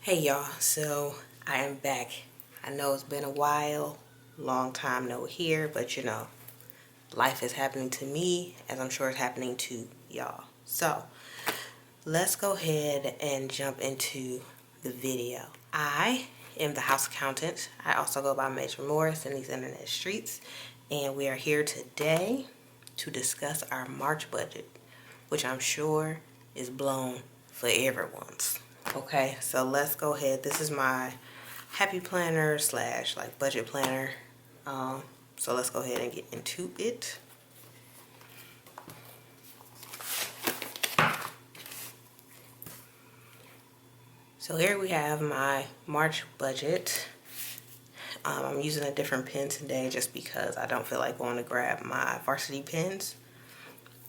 Hey y'all, so I am back. I know it's been a while, long time no here, but life is happening to me as I'm sure it's happening to y'all. So let's go ahead and jump into the video. I am the house accountant. I also go by Major Morris in these internet streets, and we are here today to discuss our March budget, which I'm sure is blown for everyone's. Okay, so let's go ahead. This is my happy planner slash like budget planner. So let's go ahead and get into it. So here we have my March budget. I'm using a different pen today just because I don't feel like going to grab my varsity pens.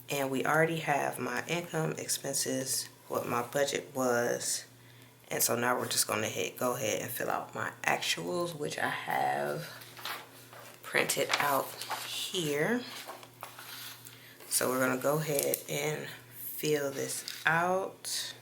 And we already have my income, expenses, what my budget was. And so now we're just going to go ahead and fill out my actuals, which I have printed out here. So we're going to go ahead and fill this out.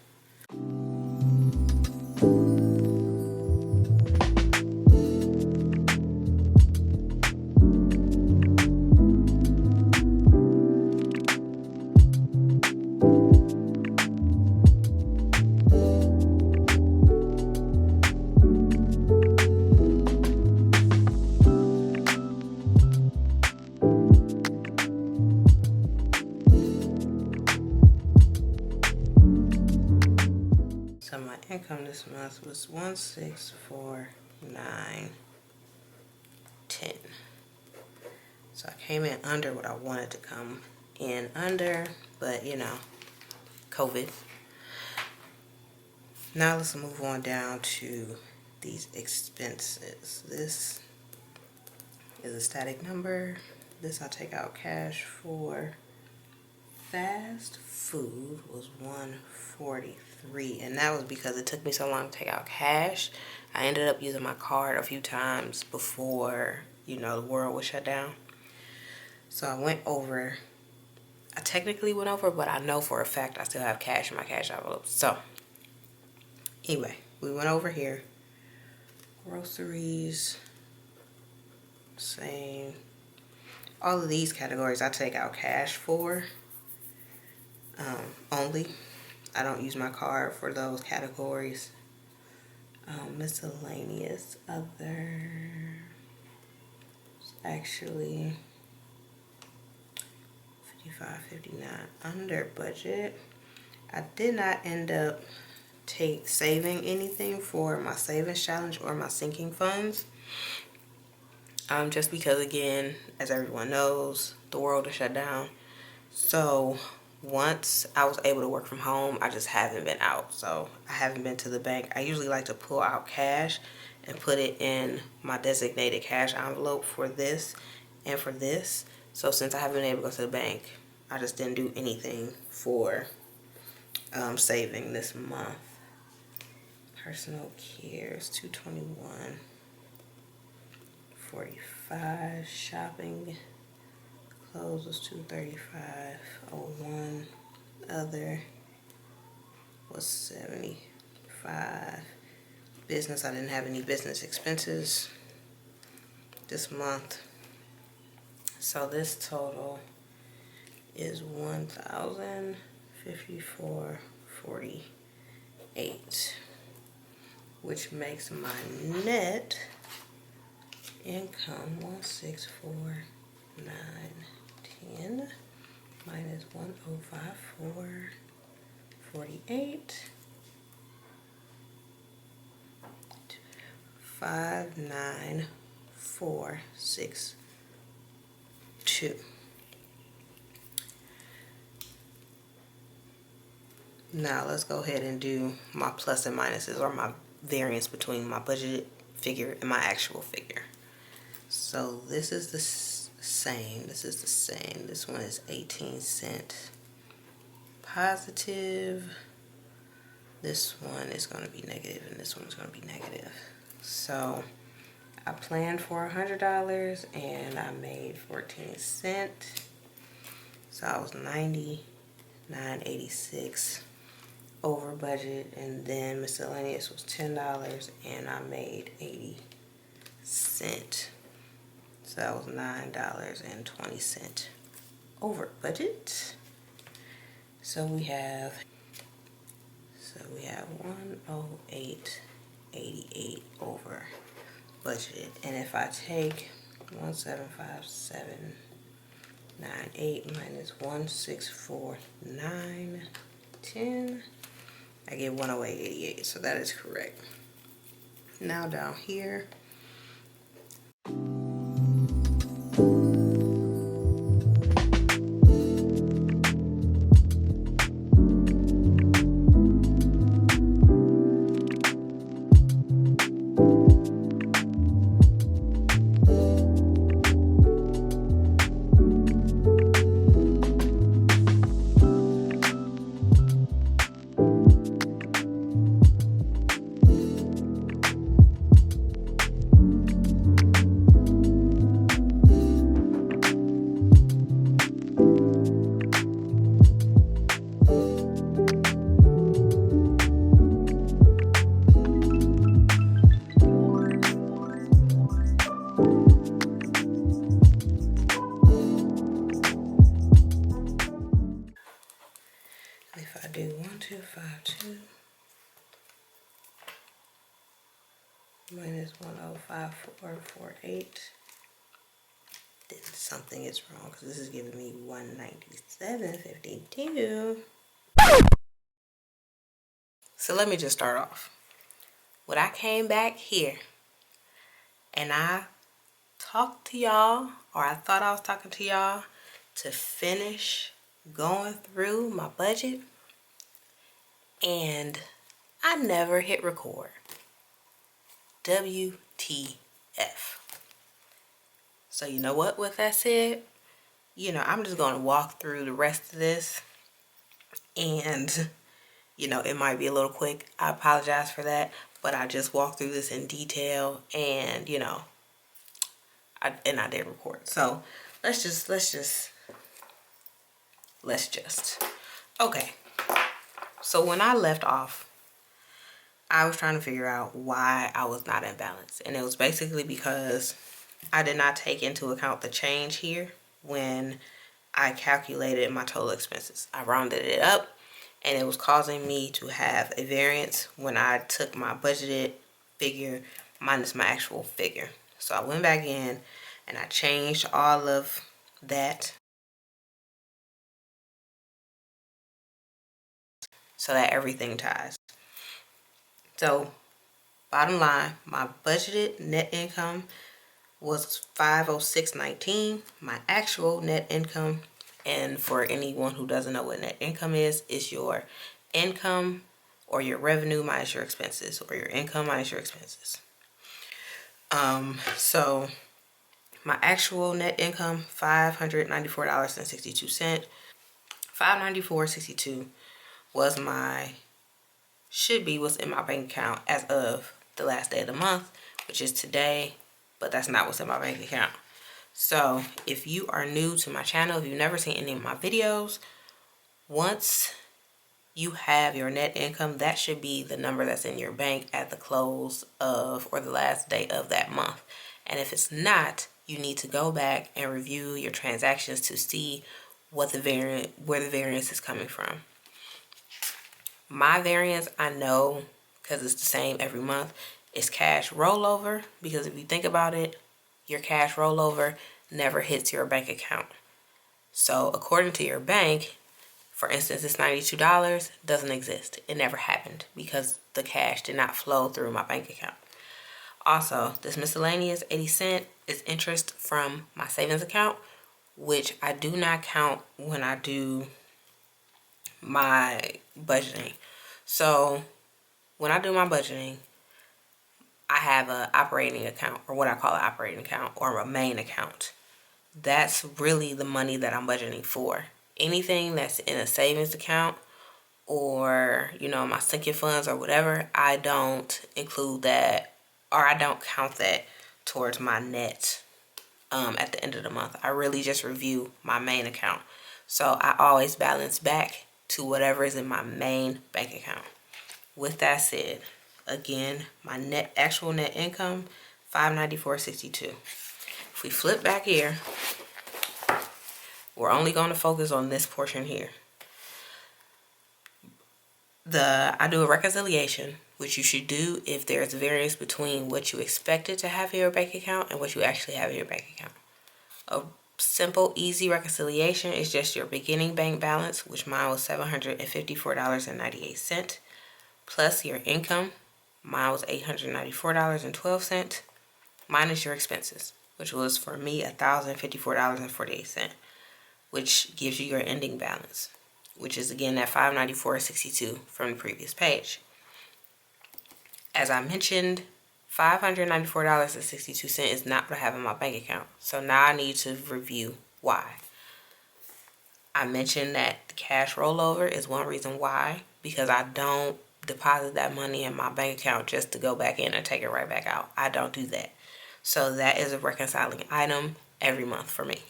So my income this month was 1,649.10. So I came in under what I wanted to come in under, but COVID. Now let's move on down to these expenses. This is a static number. This I take out cash for. Fast food was $143, and that was because it took me so long to take out cash. I ended up using my card a few times before the world was shut down. So I technically went over, but I know for a fact I still have cash in my cash envelopes. So anyway, we went over here. Groceries, same. All of these categories I take out cash for. Only. I don't use my card for those categories. Miscellaneous other. Actually 55.59 under budget. I did not end up saving anything for my savings challenge or my sinking funds. Just because, again, as everyone knows, the world is shut down. So once I was able to work from home, I just haven't been out. So I haven't been to the bank. I usually like to pull out cash and put it in my designated cash envelope for this and for this. So since I haven't been able to go to the bank, I just didn't do anything for saving this month. Personal care is $221.45. Shopping clothes was $235.01. Other was $75. Business, I didn't have any business expenses this month. So this total is $1,054.48, which makes my net income 1,649.10 minus 1,054.48, 59462. Now let's go ahead and do my plus and minuses, or my variance between my budgeted figure and my actual figure. So this is the same. This is the same. This one is 18-cent positive. This one is going to be negative, and this one is going to be negative. So I planned for $100 and I made 14 cents. So I was 99.86 over budget, and then miscellaneous was $10 and I made 80 cents. So that was $9.20 over budget. So we have 108.88 over budget. And if I take 1757.98 minus 164.910, I get 108.88. So that is correct. Now down here, if I do 1252 minus 105.448, then something is wrong because this is giving me 197.52. So let me just start off. When I came back here and I talked to y'all, or I thought I was talking to y'all, to finish going through my budget, and I never hit record. WTF. So you know what, with that said, I'm just going to walk through the rest of this, and it might be a little quick. I apologize for that, but I just walked through this in detail, and I did record. So let's just okay. So when I left off, I was trying to figure out why I was not in balance, and it was basically because I did not take into account the change here when I calculated my total expenses. I rounded it up, and it was causing me to have a variance when I took my budgeted figure minus my actual figure. So I went back in and I changed all of that so that everything ties. So bottom line, my budgeted net income was $506.19. My actual net income, and for anyone who doesn't know what net income is your income or your revenue minus your expenses, or your income minus your expenses. So my actual net income, $594.62. $594.62 was what's in my bank account as of the last day of the month, which is today, but that's not what's in my bank account. So if you are new to my channel, if you've never seen any of my videos, once you have your net income, that should be the number that's in your bank at the close of, or the last day of that month. And if it's not, you need to go back and review your transactions to see where the variance is coming from. My variance, I know, because it's the same every month, is cash rollover, because if you think about it, your cash rollover never hits your bank account. So according to your bank, for instance, this $92 doesn't exist. It never happened because the cash did not flow through my bank account. Also, this miscellaneous 80 cents is interest from my savings account, which I do not count when I do my budgeting. So when I do my budgeting, I have an operating account, or what I call an operating account, or a main account. That's really the money that I'm budgeting for. Anything that's in a savings account, or my sinking funds or whatever, I don't include that, or I don't count that towards my net at the end of the month. I really just review my main account. So I always balance back to whatever is in my main bank account. With that said, again, my actual net income, $594.62. If we flip back here, we're only going to focus on this portion here. I do a reconciliation, which you should do if there's a variance between what you expected to have in your bank account and what you actually have in your bank account. A simple, easy reconciliation is just your beginning bank balance, which mine was $754.98, plus your income, mine was $894.12, minus your expenses, which was for me $1,054.48, which gives you your ending balance, which is again that $594.62 from the previous page. As I mentioned, $594.62 is not what I have in my bank account. So now I need to review why. I mentioned that the cash rollover is one reason why, because I don't deposit that money in my bank account just to go back in and take it right back out. I don't do that. So that is a reconciling item every month for me.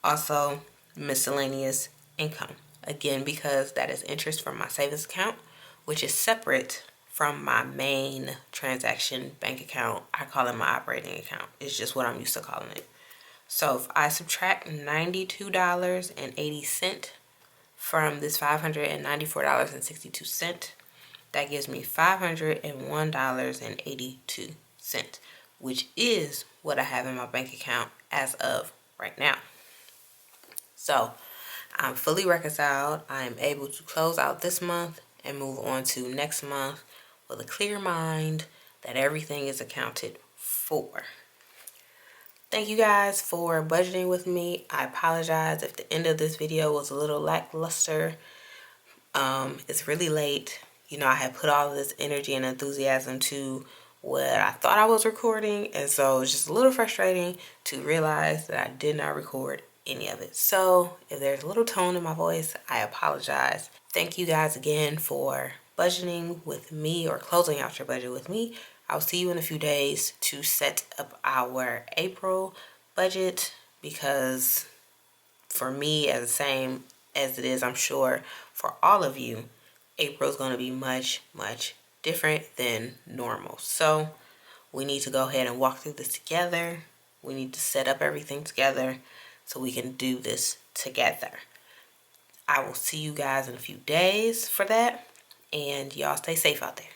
Also, miscellaneous income. Again, because that is interest from my savings account, which is separate from my main transaction bank account. I call it my operating account. It's just what I'm used to calling it. So if I subtract $92.80 from this $594.62, that gives me $501.82, which is what I have in my bank account as of right now. So I'm fully reconciled. I am able to close out this month and move on to next month with a clear mind that everything is accounted for. Thank you guys for budgeting with me. I apologize if the end of this video was a little lackluster. It's really late. You know, I had put all of this energy and enthusiasm to what I thought I was recording, and so it's just a little frustrating to realize that I did not record any of it. So if there's a little tone in my voice, I apologize. Thank you guys again for budgeting with me or closing out your budget with me. I'll see you in a few days to set up our April budget, because for me, as the same as it is, I'm sure for all of you, April is going to be much, much different than normal. So we need to go ahead and walk through this together. We need to set up everything together so we can do this together. I will see you guys in a few days for that, and y'all stay safe out there.